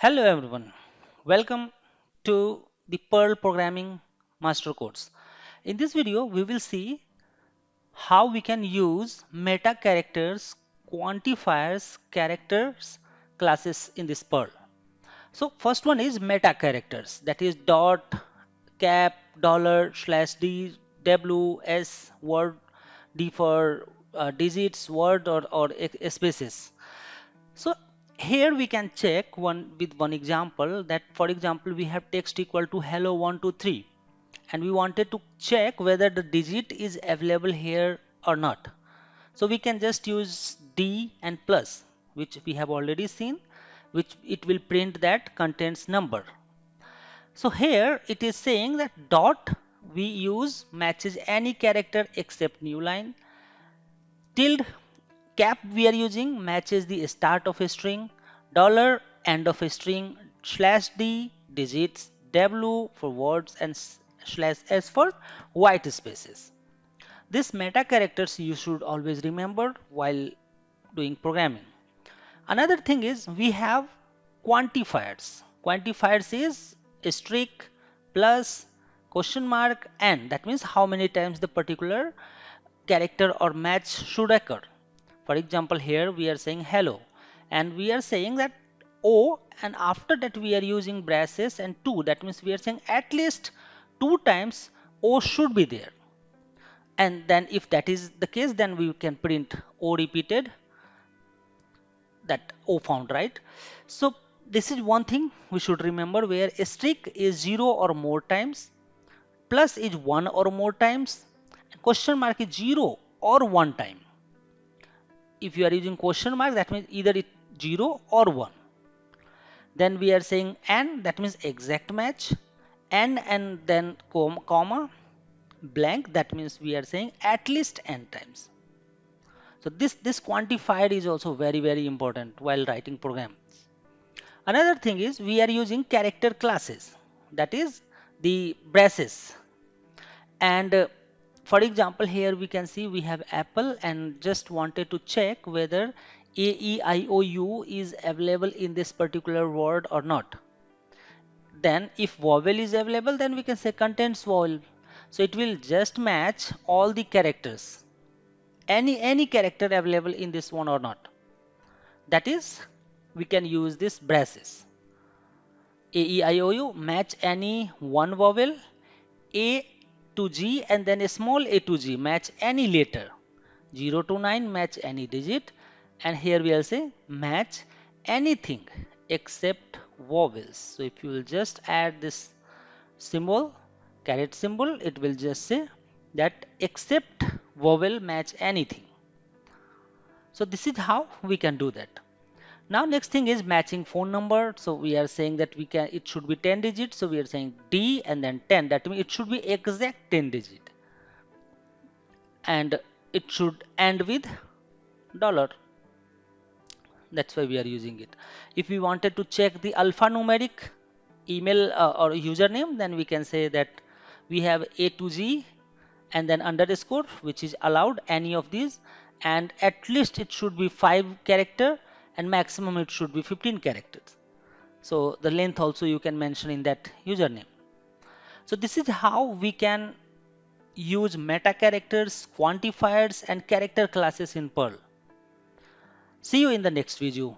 Hello everyone, welcome to the Perl programming master course. In this video, we will see how we can use meta characters, quantifiers, characters, classes in this Perl. So first one is meta characters, that is dot, cap, dollar, slash d, w, s, word, d for digits, word or spaces. So here we can check one example that, for example, we have text equal to hello 123 and we wanted to check whether the digit is available here or not. So we can just use D and plus, which we have already seen, which it will print that contains number. So here it is saying that dot we use matches any character except new line. Tilde cap we are using matches the start of a string, dollar end of a string, slash d digits, w for words and slash s for white spaces. These meta characters you should always remember while doing programming. Another thing is we have quantifiers. Quantifiers is strict plus question mark and that means how many times the particular character or match should occur. For example, here we are saying hello and we are saying that O, and after that we are using braces and 2, that means we are saying at least 2 times O should be there, and then if that is the case then we can print O repeated, that O found, right? So this is one thing we should remember, where a strict is 0 or more times, plus is 1 or more times, and question mark is 0 or 1 time. If you are using question mark, that means either it's 0 or 1. Then we are saying and, that means exact match, and then comma blank, that means we are saying at least n times. So this quantifier is also very important while writing programs. Another thing is we are using character classes, that is the braces. And for example, here we can see we have apple and just wanted to check whether a, e, I, o, u is available in this particular word or not. Then if vowel is available, then we can say contains vowel. So it will just match all the characters, any character available in this one or not. That is, we can use this braces. A, E, I, O, U match any one vowel, A to G, and then a small a to G match any letter, 0 to 9 match any digit, and here we will say match anything except vowels. So if you will just add this symbol, caret symbol, it will just say that except vowel match anything. So this is how we can do that. Now next thing is matching phone number. So we are saying that it should be 10 digits. So we are saying D and then 10. That means it should be exact 10 digit. And it should end with dollar. That's why we are using it. If we wanted to check the alphanumeric email or username, then we can say that we have A to G and then underscore, which is allowed any of these, and at least it should be 5 character and maximum it should be 15 characters. So the length also you can mention in that username. So this is how we can use meta characters, quantifiers and character classes in Perl. See you in the next video.